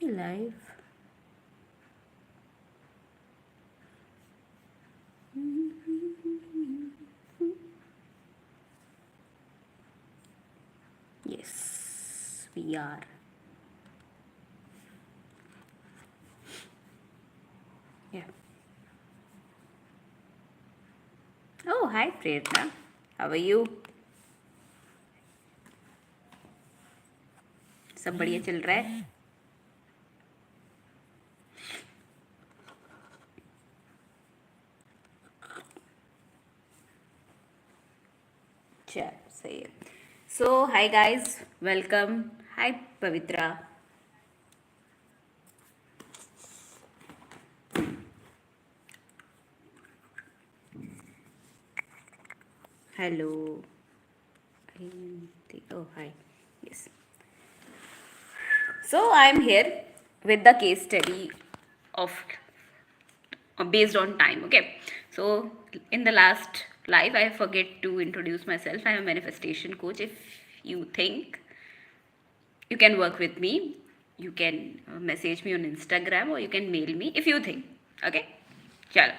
Live. Yes, we are. Yeah. Oh, hi, Prerna. How are you? सब बढ़िया चल रहा है? चल सही है. So, hi guys, welcome. Hi, Pavitra. Hello. Oh, hi. Yes. So, I'm here with the case study of based on time. Okay. So, in the last live, I forget to introduce myself. I'm a manifestation coach. If you think you can work with me, you can message me on Instagram or you can mail me if you think. Okay. Chalo.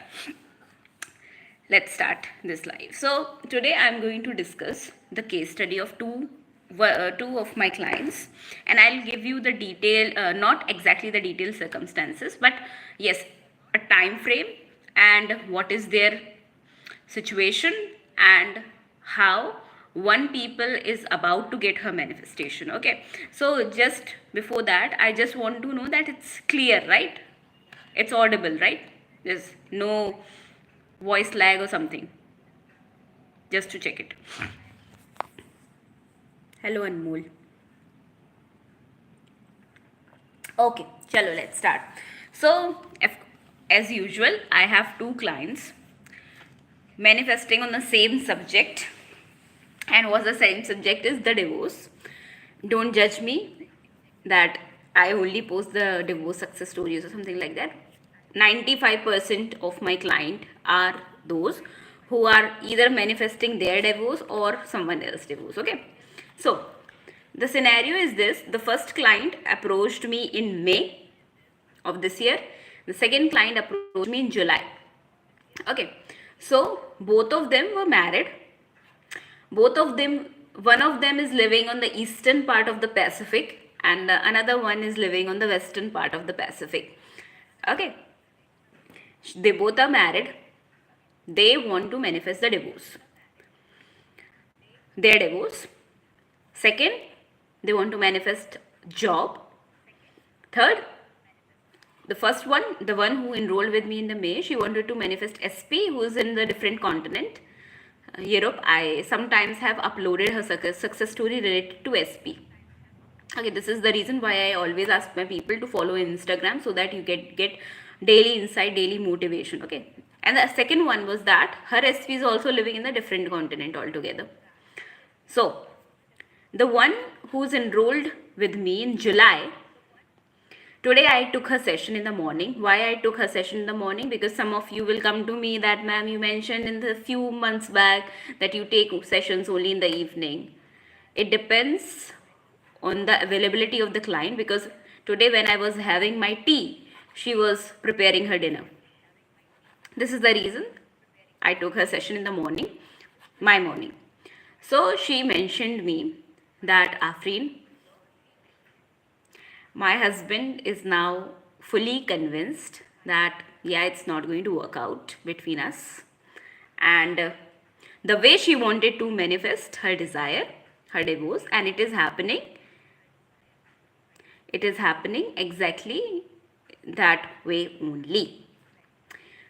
Let's start this live. So today I'm going to discuss the case study of two of my clients, and I'll give you the detail, not exactly the detailed circumstances, but yes, a time frame and what is their situation and how one people is about to get her manifestation. Okay, so just before that, I just want to know that it's clear, right? It's audible, right? There's no voice lag or something, just to check it. Hello, Anmol. Okay, chalo, let's start. So, as usual, I have two clients manifesting on the same subject, and was the same subject is the divorce. Don't judge me that I only post the divorce success stories or something like that. 95% of my client are those who are either manifesting their divorce or someone else's divorce. Okay, so the scenario is this: the first client approached me in May of this year, the second client approached me in July. Okay, so both of them were married. Both of them, one of them is living on the eastern part of the Pacific, and another one is living on the western part of the Pacific. Okay, they both are married. They want to manifest the divorce, their divorce. Second, they want to manifest job. Third, the first one, the one who enrolled with me in the May, she wanted to manifest SP, who is in the different continent, Europe. I sometimes have uploaded her success story related to SP. Okay, this is the reason why I always ask my people to follow Instagram, so that you get daily insight, daily motivation. Okay, and the second one was that her SP is also living in a different continent altogether. So the one who's enrolled with me in July, today I took her session in the morning. Why I took her session in the morning? Because some of you will come to me that, ma'am, you mentioned in the few months back that you take sessions only in the evening. It depends on the availability of the client, because today when I was having my tea, she was preparing her dinner. This is the reason I took her session in the morning, my morning. So she mentioned me that, Afreen, my husband is now fully convinced that, yeah, it's not going to work out between us. And the way she wanted to manifest her desire, her divorce, and it is happening. It is happening exactly that way only.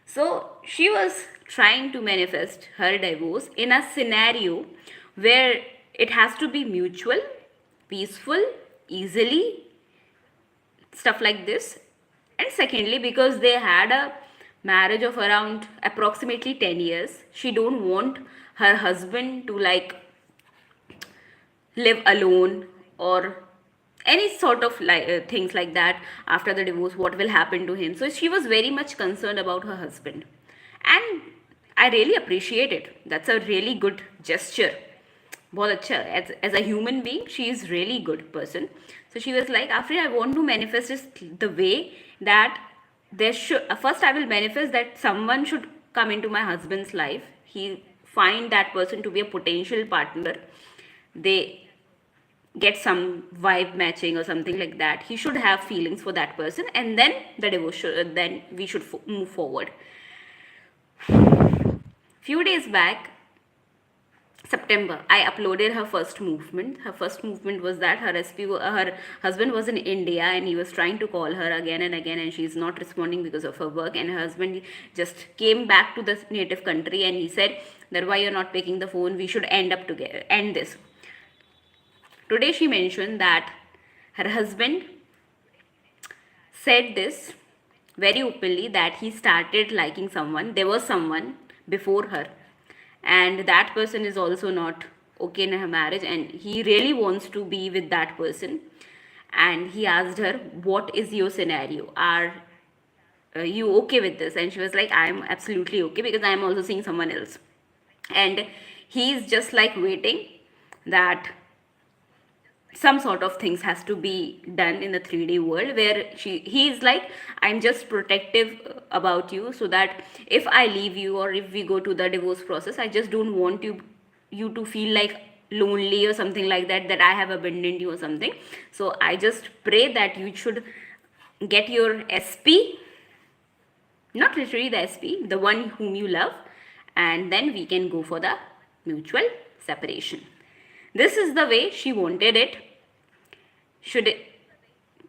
So she was trying to manifest her divorce in a scenario where it has to be mutual, peaceful, easily, stuff like this. And secondly, because they had a marriage of around approximately 10 years, she don't want her husband to like live alone or any sort of things like that after the divorce. What will happen to him? So she was very much concerned about her husband, and I really appreciate it. That's a really good gesture. बहुत अच्छा, as a human being she is really good person. So she was like, Afri, I want to manifest this the way that there should, first I will manifest that someone should come into my husband's life. He find that person to be a potential partner. They get some vibe matching or something like that. He should have feelings for that person, and then the divorce then we should move forward. Few days back, September, I uploaded her first movement. Her first movement was that her husband was in India and he was trying to call her again and again, and she's not responding because of her work. And her husband just came back to the native country and he said that why you're not picking the phone, we should end this. Today she mentioned that her husband said this very openly, that he started liking someone. There was someone before her, and that person is also not okay in her marriage, and he really wants to be with that person. And he asked her, what is your scenario? Are you okay with this? And she was like, I am absolutely okay, because I am also seeing someone else. And he's just like waiting that some sort of things has to be done in the 3D world, where he's like, I'm just protective about you, so that if I leave you or if we go to the divorce process, I just don't want you to feel like lonely or something like that I have abandoned you or something. So I just pray that you should get your SP, not literally the SP, the one whom you love, and then we can go for the mutual separation. This is the way she wanted it.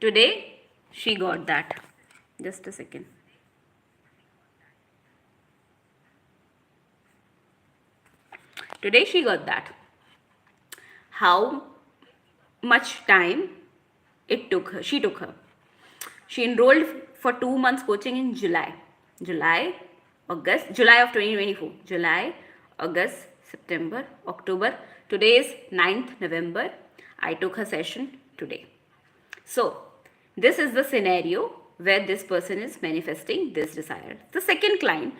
Today she got that. Just a second. Today she got that. How much time it took her? She took her. She enrolled for 2 months coaching in July of 2024. July, August, September, October. Today is 9th November. I took her session today. So this is the scenario where this person is manifesting this desire. The second client,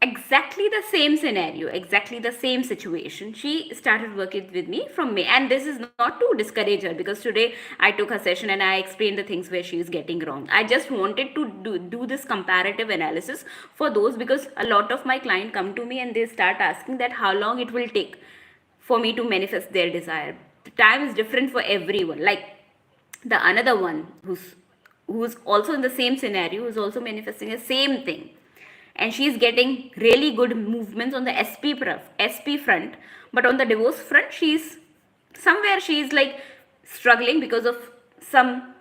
exactly the same scenario, exactly the same situation. She started working with me from May, and this is not to discourage her, because today I took her session and I explained the things where she is getting wrong. I just wanted to do this comparative analysis for those, because a lot of my clients come to me and they start asking that how long it will take for me to manifest their desire. The time is different for everyone. Like the another one who's also in the same scenario, who's also manifesting the same thing, and she's getting really good movements on the SP front, but on the divorce front she's like struggling because of some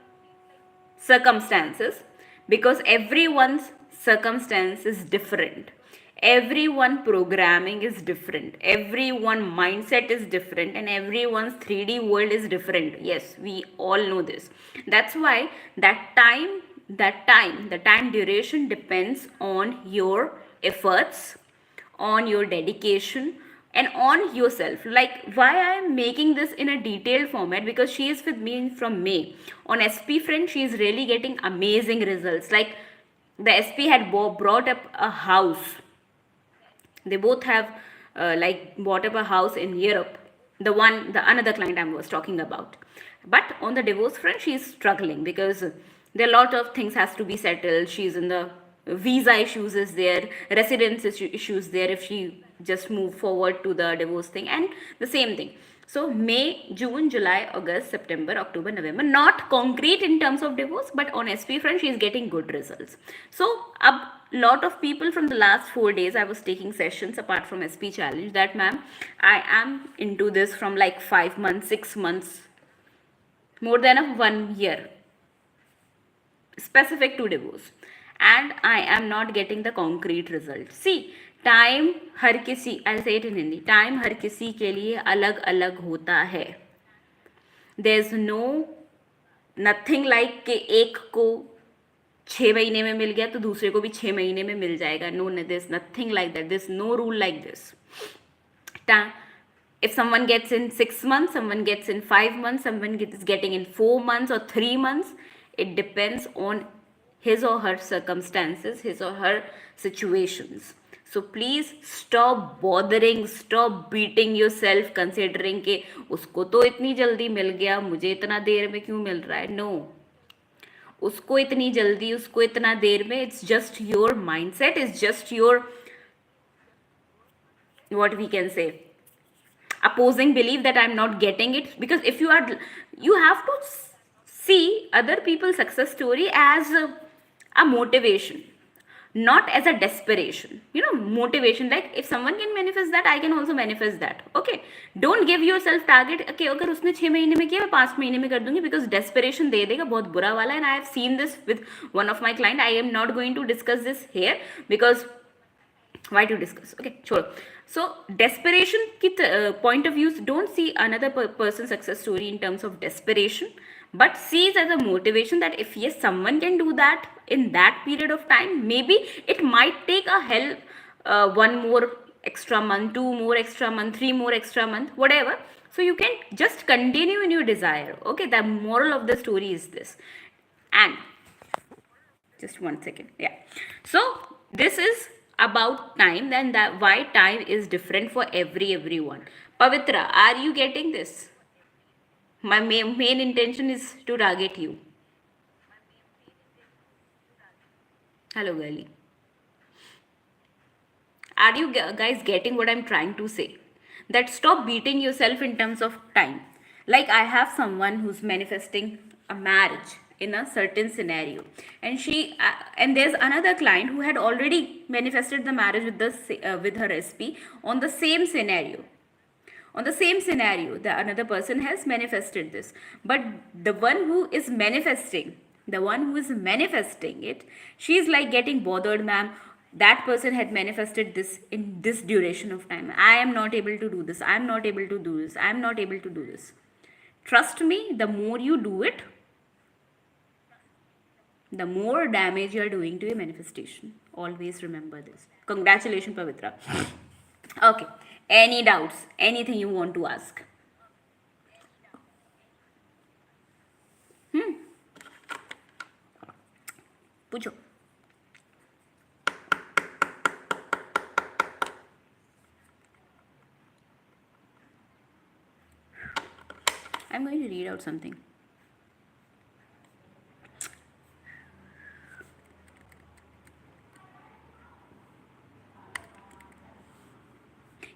circumstances, because everyone's circumstance is different, everyone programming is different, everyone mindset is different, and everyone's 3D world is different. Yes, we all know this. That's why the time duration depends on your efforts, on your dedication, and on yourself. Like, why I am making this in a detailed format, because she is with me from May. On SP front, she is really getting amazing results. Like, the SP had brought up a house. They both have bought up a house in Europe. The another client I was talking about. But on the divorce front, she is struggling because there are a lot of things has to be settled. She's in the visa issues is there, residence issues there if she just move forward to the divorce thing, and the same thing. So May, June, July, August, September, October, November, not concrete in terms of divorce, but on SP front, she is getting good results. So a lot of people from the last 4 days, I was taking sessions apart from SP challenge, that ma'am, I am into this from like 5 months, 6 months, more than 1 year, specific to divorce, and I am not getting the concrete results. See, time हर किसी, I say it in Hindi, time हर किसी के लिए अलग अलग होता है. There is no nothing like कि एक को 6 महीने में मिल गया तो दूसरे को भी 6 महीने में मिल जाएगा. No, there is nothing like that. There is no rule like this. If someone gets in 6 months, someone gets in 5 months, someone is getting in 4 months or 3 months, it depends on his or her circumstances, his or her situations. So please stop bothering, stop beating your self considering के उसको तो इतनी जल्दी मिल गया, मुझे इतना देर में क्यों मिल रहा है. नो, उसको इतनी जल्दी, उसको इतना देर में, it's just your mindset, it's just your what we can say opposing belief that I'm not getting it. Because if you are, you have to see other people's success story as a motivation, not as a desperation. You know, motivation, like if someone can manifest that, I can also manifest that. Okay, don't give yourself target. Okay, अगर उसने 6 महीने में किया, मैं 5 महीने में कर दूंगी, because desperation दे देगा बहुत बुरा वाला. And I have seen this with one of my client. I am not going to discuss this here because why to discuss. Okay, sure. So desperation ki point of views, don't see another person's success story in terms of desperation, but see it as a motivation that if yes, someone can do that in that period of time, maybe it might take a hell, 1 more extra month, 2 more extra month, 3 more extra month, whatever. So you can just continue in your desire. Okay, the moral of the story is this. And just 1 second. Yeah, so this is about time, then that why time is different for everyone. Pavitra, are you getting this? My main intention is to target you. Hello, girlie. Are you guys getting what I'm trying to say? That stop beating yourself in terms of time. Like I have someone who's manifesting a marriage in a certain scenario, and and there's another client who had already manifested the marriage with her SP on the same scenario. On the same scenario, the another person has manifested this, but the one who is manifesting, it, she is like getting bothered, ma'am. That person had manifested this in this duration of time. I am not able to do this. I am not able to do this. I am not able to do this. Trust me, the more you do it, the more damage you are doing to your manifestation. Always remember this. Congratulations, Pavitra. Okay. Any doubts? Anything you want to ask? पूछो. I'm going to read out something.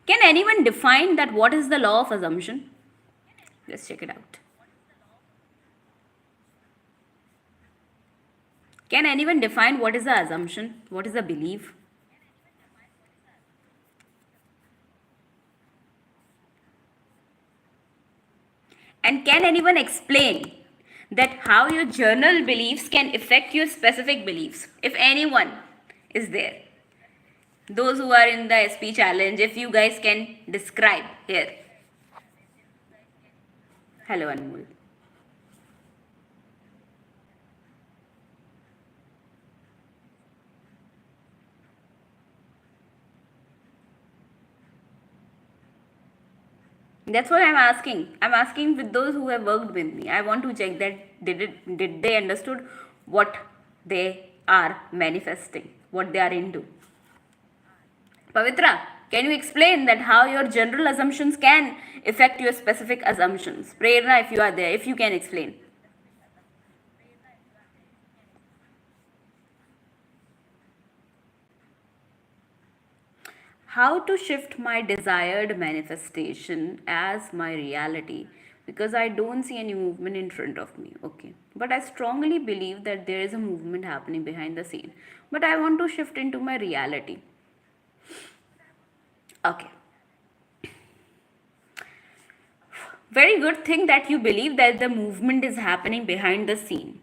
Can anyone define that what is the law of assumption? Let's check it out. Can anyone define what is the assumption? What is the belief? And can anyone explain that how your journal beliefs can affect your specific beliefs? If anyone is there. Those who are in the SP challenge, if you guys can describe here. Hello, Anmol. That's what I'm asking. I'm asking with those who have worked with me. I want to check that did they understood what they are manifesting, what they are into. Pavitra, can you explain that how your general assumptions can affect your specific assumptions? Prerna, if you are there, if you can explain. How to shift my desired manifestation as my reality, because I don't see any movement in front of me. Okay, but I strongly believe that there is a movement happening behind the scene, but I want to shift into my reality. Okay, very good thing that you believe that the movement is happening behind the scene,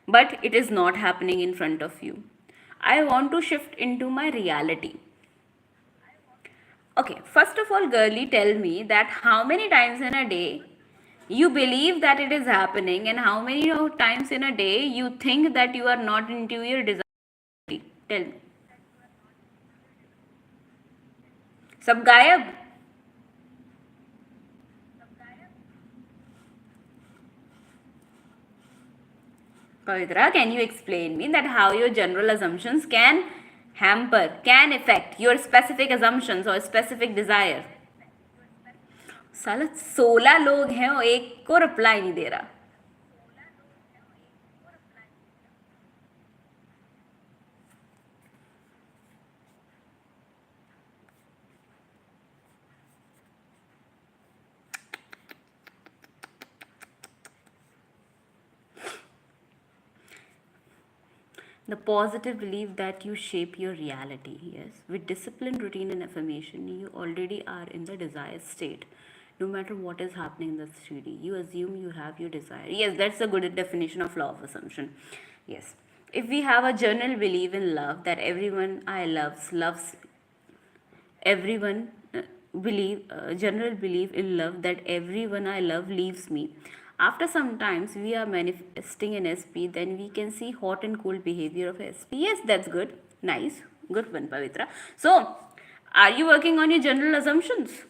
but it is not happening in front of you. I want to shift into my reality. Okay, first of all, girlie, tell me that how many times in a day you believe that it is happening, and how many times in a day you think that you are not into your desire. Tell me. Sab gayab? Pavitra, can you explain me that how your general assumptions can hamper, can affect your specific assumptions or specific desire. साला 16 लोग हैं और एक को reply नहीं दे रहा. The positive belief that you shape your reality. Yes, with discipline, routine, and affirmation, you already are in the desired state. No matter what is happening in the 3D, you assume you have your desire. Yes, that's a good definition of law of assumption. Yes. If we have a general belief in love that everyone I loves everyone general belief in love that everyone I love leaves me. After some times we are manifesting an SP, then we can see hot and cold behavior of SP. Yes, that's good. Nice. Good one, Pavitra. So, are you working on your general assumptions?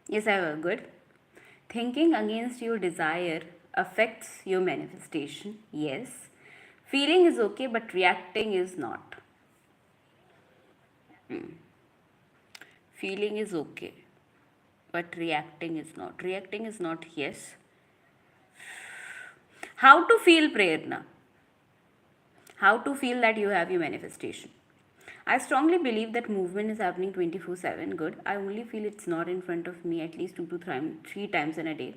Yes, I have. Good. Thinking against your desire affects your manifestation. Yes. Feeling is okay, but reacting is not. Feeling is okay, but reacting is not. Reacting is not. Yes. How to feel Prerna? How to feel that you have your manifestation? I strongly believe that movement is happening 24/7. Good. I only feel it's not in front of me at least 2 to 3 times in a day.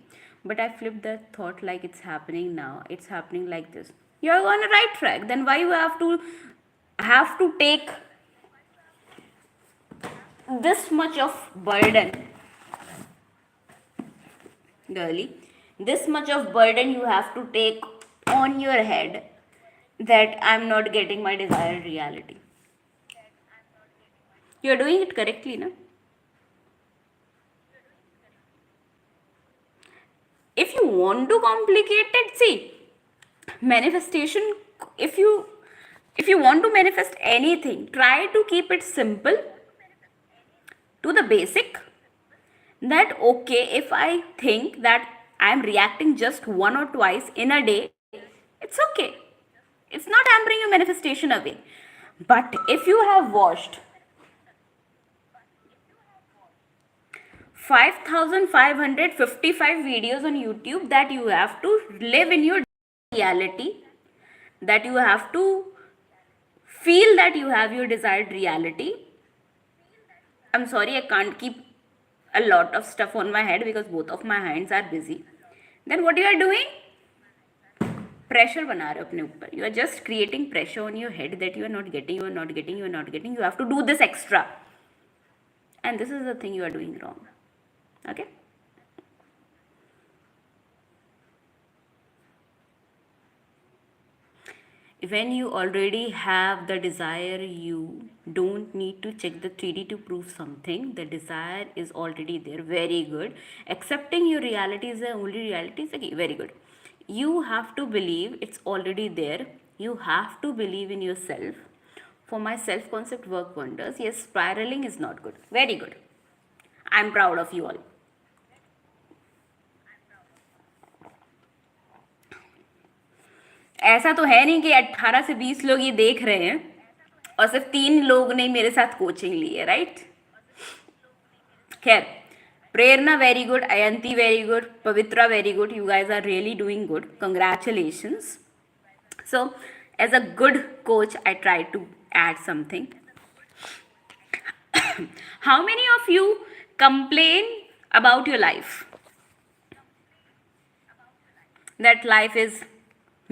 But I flip the thought like it's happening now. It's happening like this. You're on a right track. Then why you have to take this much of burden, girly? This much of burden you have to take on your head that I'm not getting my desired reality. You're doing it correctly, na? If you want to complicate it, see, manifestation, if you want to manifest anything, try to keep it simple to the basic. That okay, if I think that I'm reacting just one or twice in a day, it's okay. It's not hampering your manifestation away. But if you have watched 5,555 videos on YouTube, that you have to live in your reality, that you have to feel that you have your desired reality. I'm sorry, I can't keep a lot of stuff on my head because both of my hands are busy. Then what you are doing? Pressure बना रहे हो अपने ऊपर. You are just creating pressure on your head that you are not getting, you are not getting, you are not getting. You have to do this extra. And this is the thing you are doing wrong. Okay? When you already have the desire, you don't need to check the 3D to prove something. The desire is already there. Very good. Accepting your reality is the only reality is okay. Very good. You have to believe it's already there. You have to believe in yourself. For my self-concept work wonders. Yes, spiraling is not good. Very good. I'm proud of you all. ऐसा तो है नहीं कि 18 से 20 लोग ये देख रहे हैं और सिर्फ 3 लोग ने मेरे साथ कोचिंग ली है, राइट? खैर, Prerna very good, Ayanti very good, Pavitra very good. You guys are really doing good. Congratulations. So, as a good coach, I try to add something. How many of you complain about your life? That life is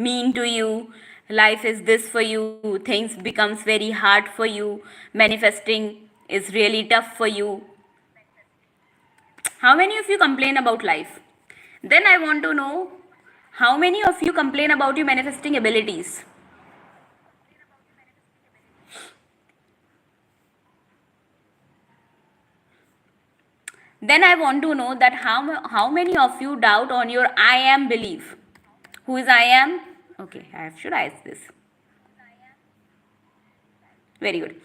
mean to you, life is this for you, things becomes very hard for you, manifesting is really tough for you. How many of you complain about life? Then I want to know how many of you complain about your manifesting abilities. Then I want to know that how many of you doubt on your I am belief. Who is I am? Okay, I should ask this. Very good.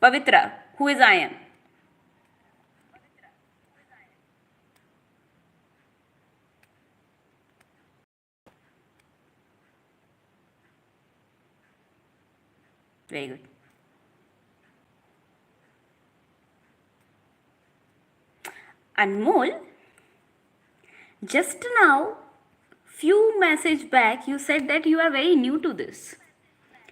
Pavitra, who is I am? Very good. Anmol, just now, few message back, you said that you are very new to this.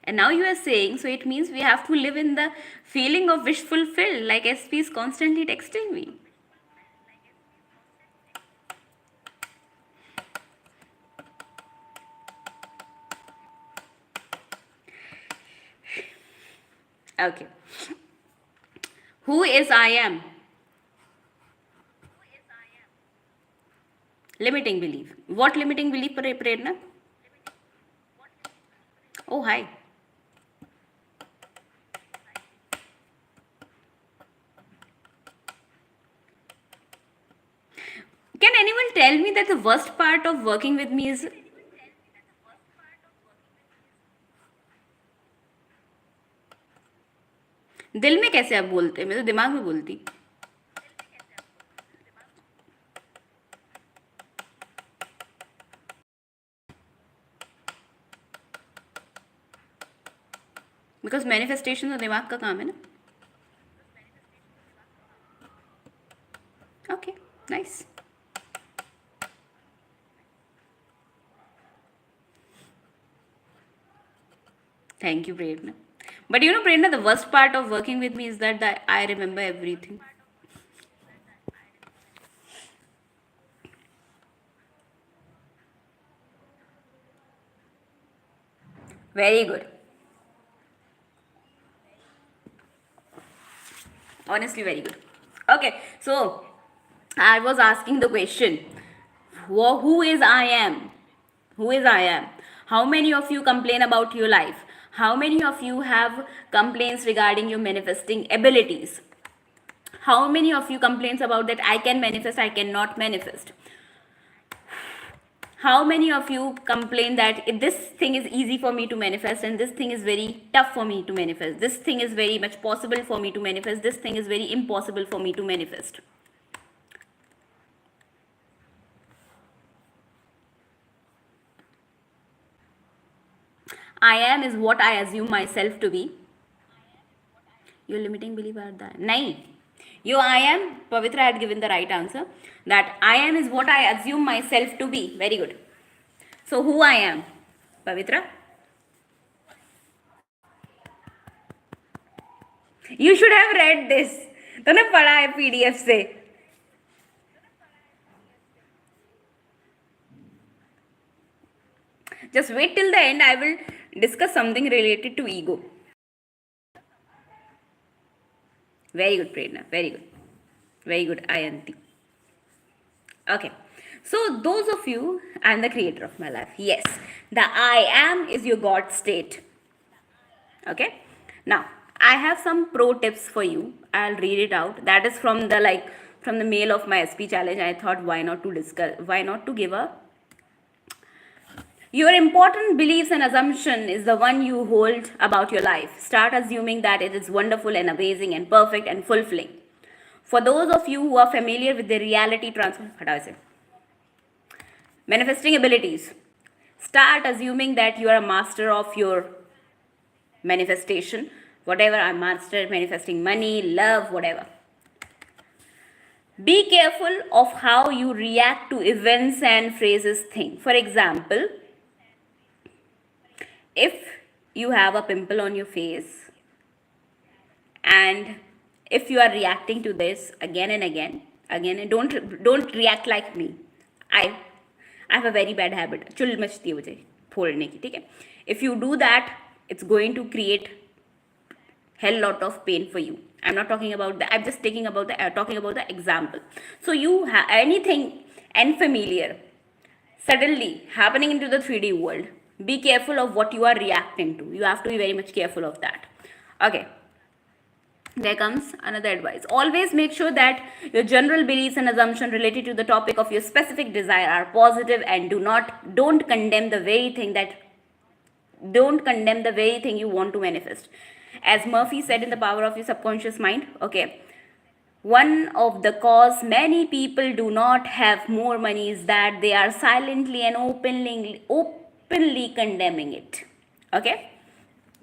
And now you are saying, so it means we have to live in the feeling of wish fulfilled, like SP is constantly texting me. Okay. Who is I am? Limiting belief. What limiting belief, Prerna? Oh, hi. Can anyone tell me that the worst part of working with me is दिल में कैसे आप बोलते? मैं तो दिमाग में बोलती. बिकॉज मैनिफेस्टेशन तो दिमाग का काम है ना. Okay, nice. Thank you, Prerna. But you know, Prerna, the worst part of working with me is that I remember everything. Very good. Honestly, very good. Okay, so I was asking the question, who is I am? Who is I am? How many of you complain about your life? How many of you have complaints regarding your manifesting abilities? How many of you complains about that I can manifest, I cannot manifest? How many of you complain that this thing is easy for me to manifest and this thing is very tough for me to manifest? This thing is very much possible for me to manifest. This thing is very impossible for me to manifest. I am is what I assume myself to be. Your limiting belief are that. Nahi. You I am, Pavitra had given the right answer. That I am is what I assume myself to be. Very good. So who I am? Pavitra? You should have read this. तूने पढ़ा है PDF से. Just wait till the end. I will discuss something related to ego. Very good, Prerna. Very good. Very good, Ayanti. Okay. So those of you, I am the creator of my life. Yes. The I am is your God state. Okay. Now, I have some pro tips for you. I'll read it out. That is from the mail of my SP challenge. I thought why not to give a your important beliefs and assumption is the one you hold about your life. Start assuming that it is wonderful and amazing and perfect and fulfilling. For those of you who are familiar with the reality transfer, manifesting abilities, start assuming that you are a master of your manifestation. Whatever, I'm master manifesting money, love, whatever. Be careful of how you react to events and phrases thing. For example, if you have a pimple on your face and if you are reacting to this again and again, and don't react like me. I have a very bad habit. चुल मचती है मुझे फोड़ने की, ठीक है? If you do that, it's going to create hell lot of pain for you. I'm not talking about the, I'm just taking about the talking about the example. So you have anything unfamiliar suddenly happening into the 3D world, be careful of what you are reacting to. You have to be very much careful of that. Okay, there comes another advice. Always make sure that your general beliefs and assumptions related to the topic of your specific desire are positive, and don't condemn the very thing that don't condemn the very thing you want to manifest. As Murphy said in The Power of Your Subconscious Mind, okay, one of the cause many people do not have more money is that they are silently and openly condemning it. Okay,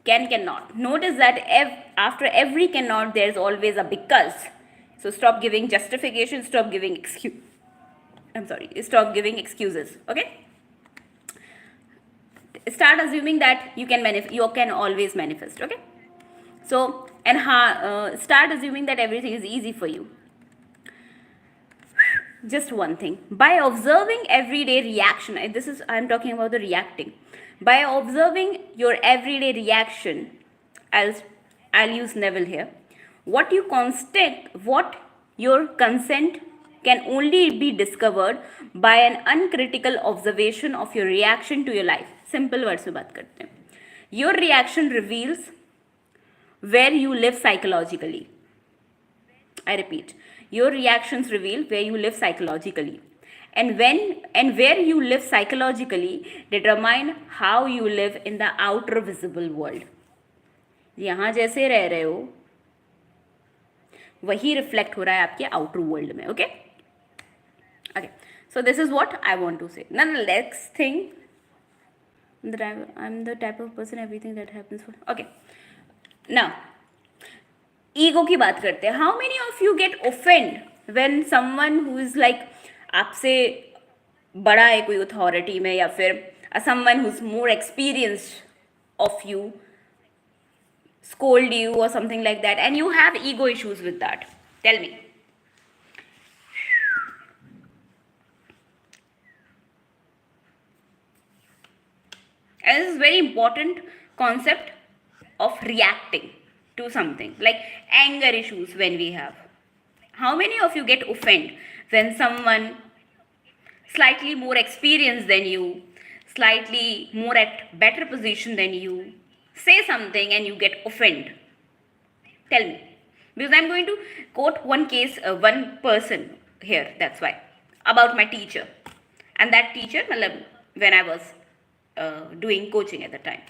cannot. Notice that after every cannot, there's always a because. So stop giving justification. Stop giving excuse. I'm sorry. Stop giving excuses. Okay. Start assuming that you can always manifest. Okay. So and start assuming that everything is easy for you. Just one thing, by observing everyday reaction, I'm talking about the reacting. By observing your everyday reaction, I'll use Neville here. What your consent can only be discovered by an uncritical observation of your reaction to your life. Simple words में बात करते हैं. Your reaction reveals where you live psychologically. I repeat, your reactions reveal where you live psychologically. And where you live psychologically determine how you live in the outer visible world. यहाँ जैसे रह रहे हो वही रिफ्लेक्ट हो रहा है आपके आउटर वर्ल्ड में. Okay okay, so this is what I want to say. Now the next thing, I'm the type of person everything that happens for. Okay, now ego की बात करते हैं. How many of you get offend when someone who is like आपसे बड़ा है कोई authority में, या फिर someone who is more experienced of you scold you or something like that, and you have ego issues with that? Tell me. And this is very important concept of reacting to something, like anger issues when we have. How many of you get offended when someone slightly more experienced than you, slightly more at better position than you, say something and you get offended? Tell me. Because I'm going to quote one case, one person here, that's why, about my teacher. And that teacher, when I was doing coaching at the time.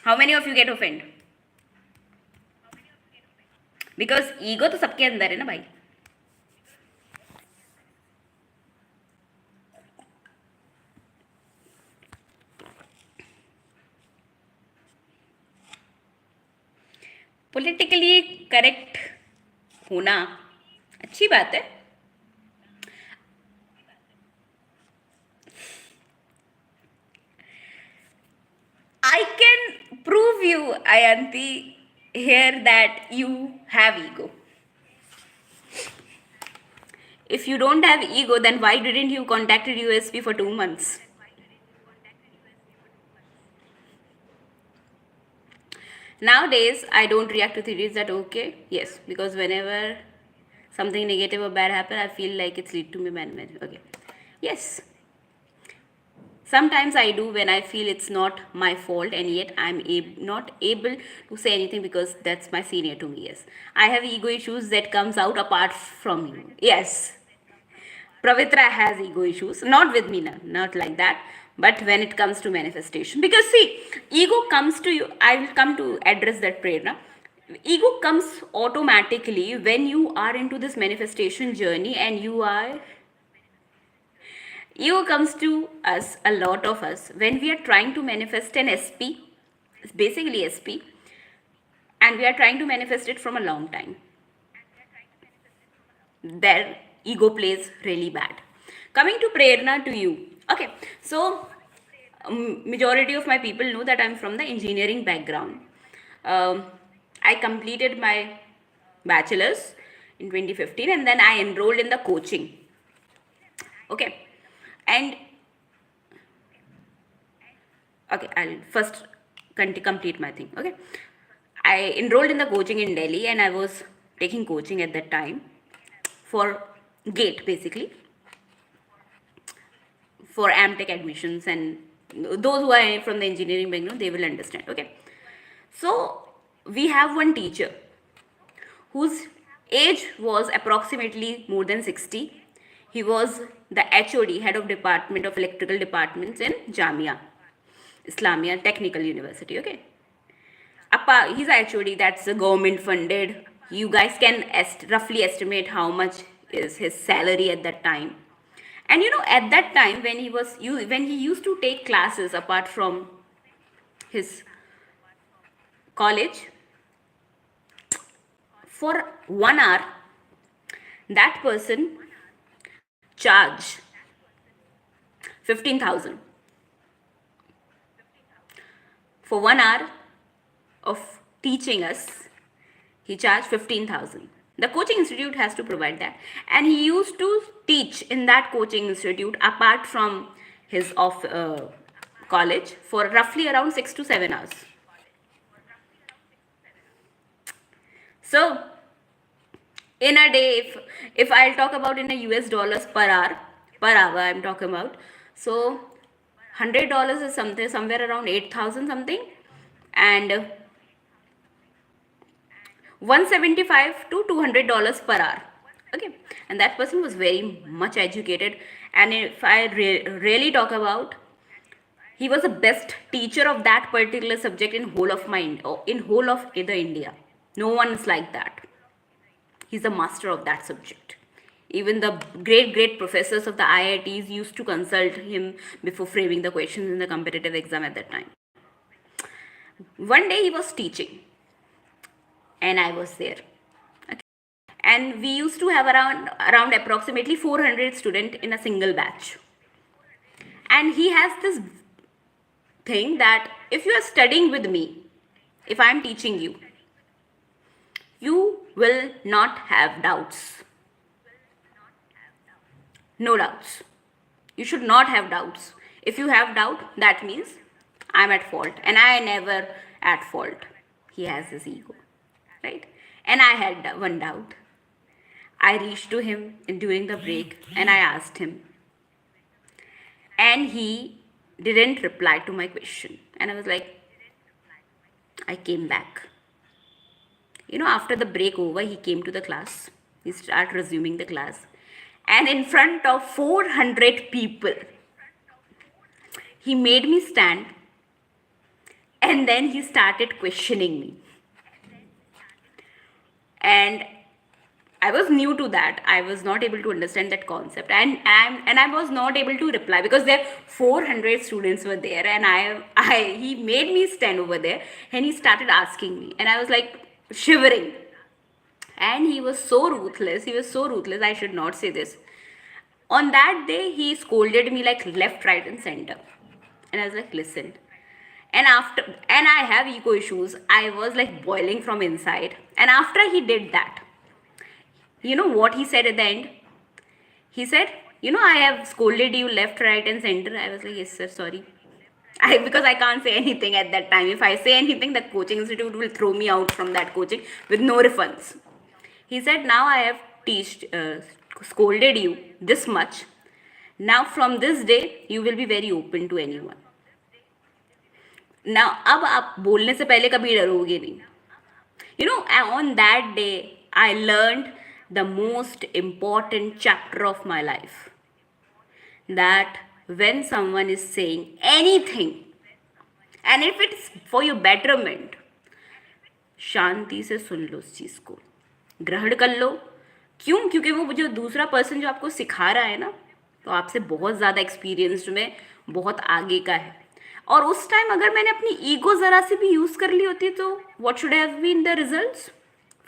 How many of you get offended? Because ego तो सबके अंदर है ना भाई. Politically correct होना अच्छी बात है. I can prove you, Ayanti, here that you have ego. If you don't have ego, then why didn't you contacted USP for 2 months? Nowadays, I don't react to theories that okay, yes, because whenever something negative or bad happen, I feel like it's lead to me management. Okay, yes. Sometimes I do when I feel it's not my fault, and yet I'm not able to say anything because that's my senior to me. Yes, I have ego issues that comes out apart from you. Yes, Pravitra has ego issues, not with me, not like that, but when it comes to manifestation. Because see, ego comes to you, I will come to address that prayer. Ego comes automatically when you are into this manifestation journey, and ego comes to us, a lot of us, when we are trying to manifest an SP, it's basically SP, and we are trying to manifest it from a long time. Their ego plays really bad. Coming to Prerna, to you. Okay, so majority of my people know that I'm from the engineering background. I completed my bachelor's in 2015, and then I enrolled in the coaching. Okay, and okay, I'll first complete my thing. Okay, I enrolled in the coaching in Delhi, and I was taking coaching at that time for GATE, basically, for AMTech admissions, and those who are from the engineering background, they will understand. Okay, so we have one teacher whose age was approximately more than 60. He was the HOD, head of department of electrical departments in Jamia Islamia Technical University. Okay, he's a HOD, that's government funded. You guys can roughly estimate how much is his salary at that time. And at that time, when he used to take classes apart from his college, for 1 hour, that person charge 15,000 for 1 hour of teaching us. He charged 15,000. The coaching institute has to provide that, and he used to teach in that coaching institute apart from his college for roughly around 6 to 7 hours. So in a day, if I'll talk about in a US dollars per hour I'm talking about, so $100 is somewhere around 8,000 something, and 175 to $200 per hour. Okay, and that person was very much educated, and if I really talk about, he was the best teacher of that particular subject in whole of the India. No one is like that. He's a master of that subject. Even the great professors of the IITs used to consult him before framing the questions in the competitive exam at that time. One day he was teaching, and I was there. Okay. And we used to have around approximately 400 students in a single batch. And he has this thing that if you are studying with me, if I am teaching you, you will not have doubts. No doubts. You should not have doubts. If you have doubt, that means I'm at fault, and I never at fault. He has this ego, right? And I had one doubt. I reached to him during the break and I asked him, and he didn't reply to my question. And I was like, I came back. After the break over, he came to the class. He started resuming the class. And in front of 400 people, he made me stand, and then he started questioning me. And I was new to that. I was not able to understand that concept, and I was not able to reply because there 400 students were there, and he made me stand over there, and he started asking me, and I was like shivering. And he was so ruthless. I should not say this. On that day, he scolded me like left, right, and center. And I was like, listen. And I have ego issues. I was like boiling from inside. And after he did that, you know what he said at the end? He said, I have scolded you left, right, and center. I was like, yes, sir, sorry. Because I can't say anything at that time. If I say anything, the coaching institute will throw me out from that coaching with no refunds. He said, now I have scolded you this much. Now from this day, you will be very open to anyone. Now, अब आप बोलने से पहले कभी डरोगे नहीं. On that day, I learned the most important chapter of my life. That when someone is saying anything, and if it's for your betterment, शांति से सुन लो उस चीज़ को, ग्रहण कर लो. क्यों? क्योंकि वो जो दूसरा पर्सन जो आपको सिखा रहा है ना, तो आपसे बहुत ज़्यादा एक्सपीरियंस्ड में, बहुत आगे का है. और उस टाइम अगर मैंने अपनी ईगो ज़रा से भी यूज़ कर ली होती तो what should have been the results?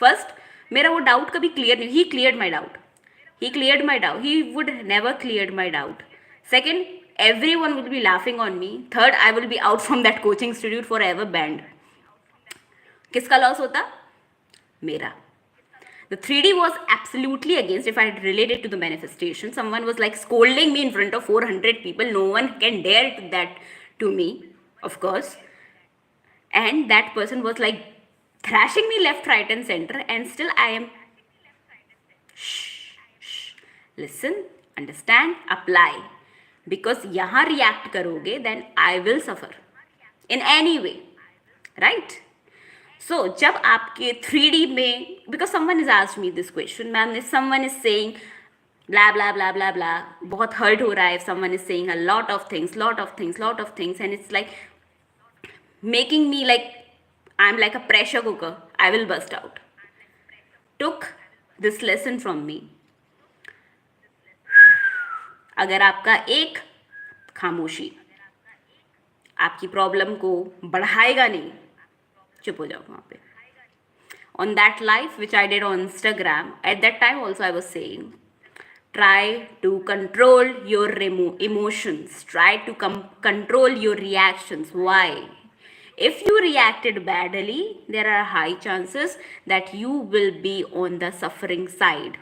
First, मेरा वो डाउट कभी क्लियर नहीं. He cleared my doubt. He would never cleared my doubt. Second, everyone will be laughing on me. Third, I will be out from that coaching institute forever banned. किसका loss होता? मेरा. The 3D was absolutely against. If I had related to the manifestation, someone was like scolding me in front of 400 people. No one can dare that to me, of course. And that person was like thrashing me left, right, and center, and still I am listen, understand, apply. Because यहाँ react करोगे, then I will suffer in any way, right? So जब आपके 3D में, because someone has asked me this question, ma'am, if someone is saying blah blah blah blah blah, बहुत hurt हो रहा है if someone is saying a lot of things, and it's like making me like I'm like a pressure cooker, I will burst out. Took this lesson from me. अगर आपका एक खामोशी आपकी problem को बढ़ाएगा नहीं, चुप हो जाओ वहाँ पे. On that live which I did on Instagram, at that time also I was saying, try to control your emotions, try to control your reactions. Why? If you reacted badly, there are high chances that you will be on the suffering side.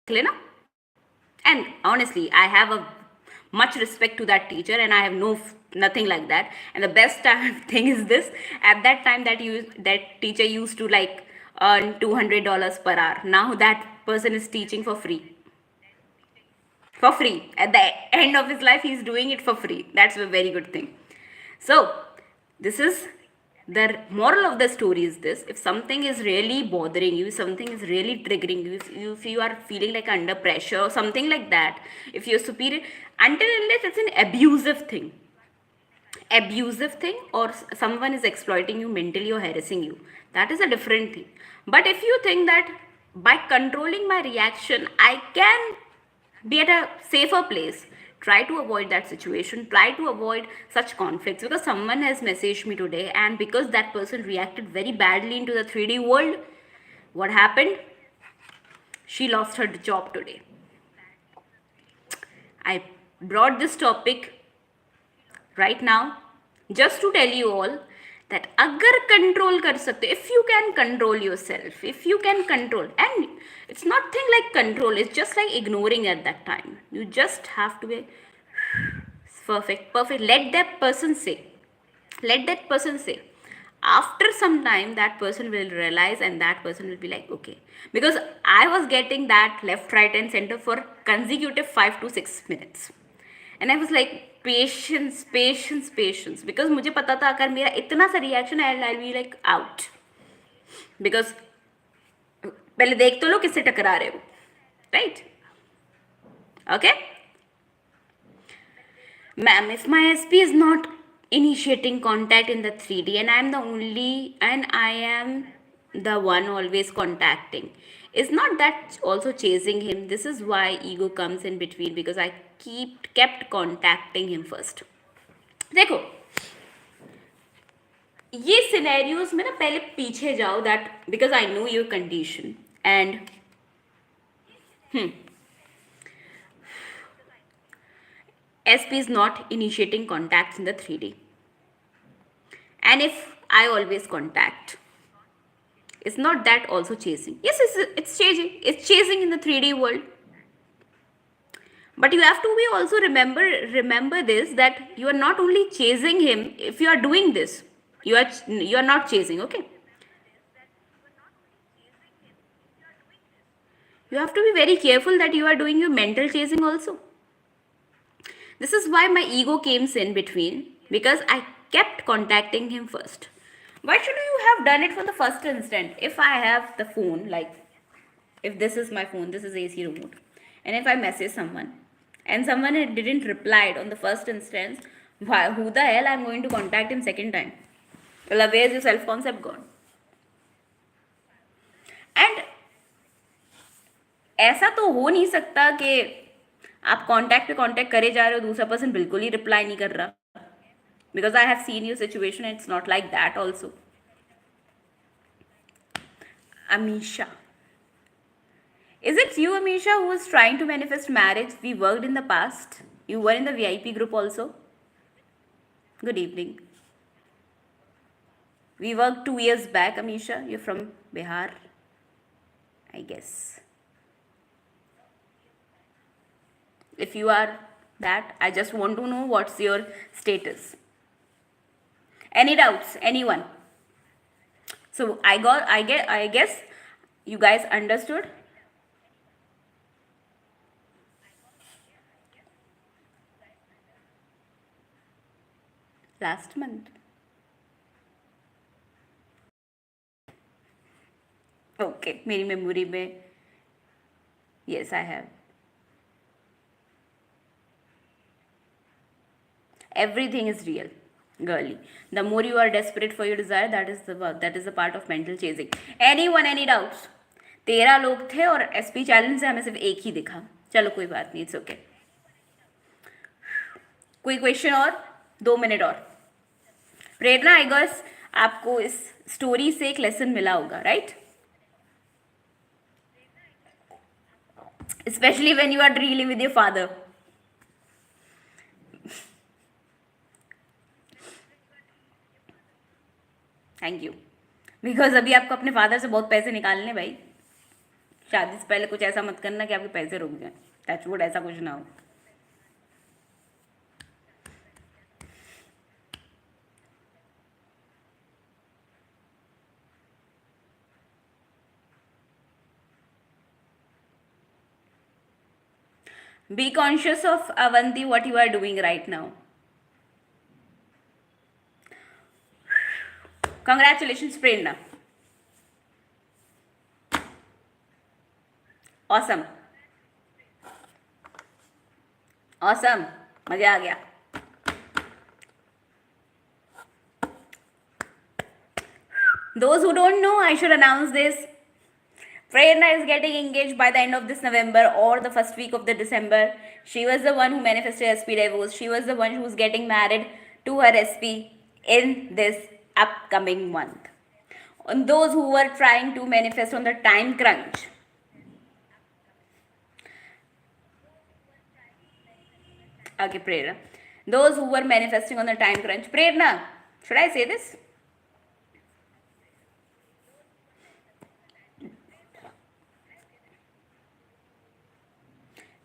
Clear now? And honestly, I have a much respect to that teacher, and I have nothing like that. And the best thing is this: at that time, that teacher used to like earn $200 per hour. Now that person is teaching for free. For free. At the end of his life, he's doing it for free. That's a very good thing. So this is the moral of the story is this: if something is really bothering you, something is really triggering you, if you are feeling like under pressure or something like that, if you're superior, until unless it's an abusive thing, or someone is exploiting you mentally or harassing you, that is a different thing. But if you think that by controlling my reaction I can be at a safer place, try to avoid that situation, try to avoid such conflicts. Because someone has messaged me today, and because that person reacted very badly into the 3D world, what happened? She lost her job today. I brought this topic right now just to tell you all that अगर control कर सकते, if you can control yourself, if you can control, and it's not thing like control, it's just like ignoring at that time. You just have to be perfect. Let that person say. After some time, that person will realize, and that person will be like, okay. Because I was getting that left, right, and center for consecutive 5 to 6 minutes. And I was like, patience. Because मुझे पता था अगर मेरा इतना सा reaction I'll be like out. Because पहले देख तो लो किससे टकरा रहे हो, right? Okay? Ma'am, if my SP is not initiating contact in the 3D, and I am the one always contacting, is not that also chasing him? This is why ego comes in between, because I kept contacting him first. देखो, ये scenarios में ना पहले पीछे जाओ, that because I know your condition, and SP is not initiating contacts in the 3D. And if I always contact, it's not that also chasing. Yes, it's chasing. It's chasing in the 3D world. But you have to be also remember this, that you are not only chasing him. If you are doing this, you are not chasing, okay? You have to be very careful that you are doing your mental chasing also. This is why my ego came in between, because I kept contacting him first. Why should you have done it for the first instant? If I have the phone, like if this is my phone, this is AC remote, and if I message someone and someone didn't reply on the first instance, who the hell I'm going to contact him second time? Well, where is your self-concept gone? And ऐसा तो हो नहीं सकता कि आप contact करे जा रहे हो, दूसरा पर्सन बिल्कुल ही रिप्लाई नहीं कर रहा. Because I have seen your situation, and it's not like that also. Amisha. Is it you, Amisha, who is trying to manifest marriage? We worked in the past. You were in the VIP group also. Good evening. We worked 2 years back, Amisha. You're from Bihar, I guess. If you are that, I just want to know what's your status. Any doubts? Anyone? So I guess you guys understood. Last month. Okay, मेरी memory में. Yes, I have. Everything is real, girly. The more you are desperate for your desire, that is the part of mental chasing. Anyone, any doubts? 13 लोग थे और SP challenge से हमें सिर्फ एक ही दिखा. चलो कोई बात नहीं, इट्स ओके. कोई क्वेश्चन और? 2 मिनट और. प्रेरणा, आई गेस आपको इस स्टोरी से एक लेसन मिला होगा, right? Especially when you are dealing with your father. Thank you. Because अभी आपको अपने फादर से बहुत पैसे निकालने भाई. शादी से पहले कुछ ऐसा मत करना कि आपके पैसे रुक जाए. टचवुड ऐसा कुछ ना हो. Be conscious of Avanti, what you are doing right now. Congratulations, Prerna. Awesome. Awesome. मजा आ गया. Those who don't know, I should announce this. Prerna is getting engaged by the end of this November or the first week of the December. She was the one who manifested SP divorce. She was the one who is getting married to her SP in this upcoming month. And those who were trying to manifest on the time crunch, okay, Prerna. Those who were manifesting on the time crunch, Prerna, should I say this?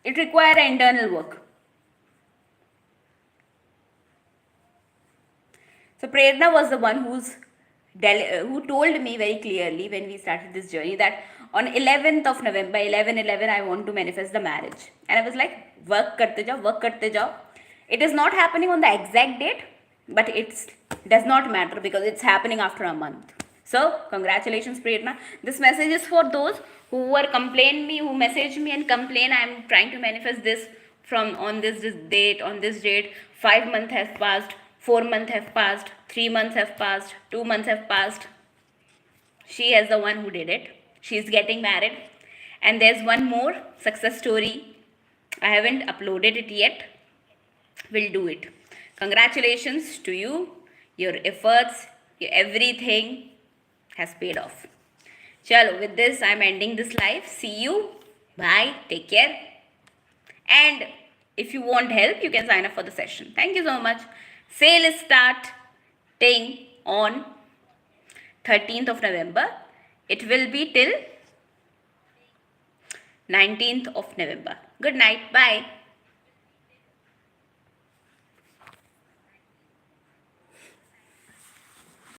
It requires internal work. So Prerna was the one who told me very clearly when we started this journey that on 11th of November, 11/11, I want to manifest the marriage. And I was like, work karte jao, work karte jao. It is not happening on the exact date, but it does not matter because it's happening after a month. So congratulations, Prerna. This message is for those who were complain me, who message me and complain, I am trying to manifest this from on this date, on this date. 5 months have passed, 4 months have passed, 3 months have passed, 2 months have passed. She is the one who did it. She is getting married. And there's one more success story. I haven't uploaded it yet. We'll do it. Congratulations to you. Your efforts, your everything has paid off. Chalo, with this, I'm ending this live. See you. Bye. Take care. And if you want help, you can sign up for the session. Thank you so much. Sale is starting on 13th of November. It will be till 19th of November. Good night. Bye.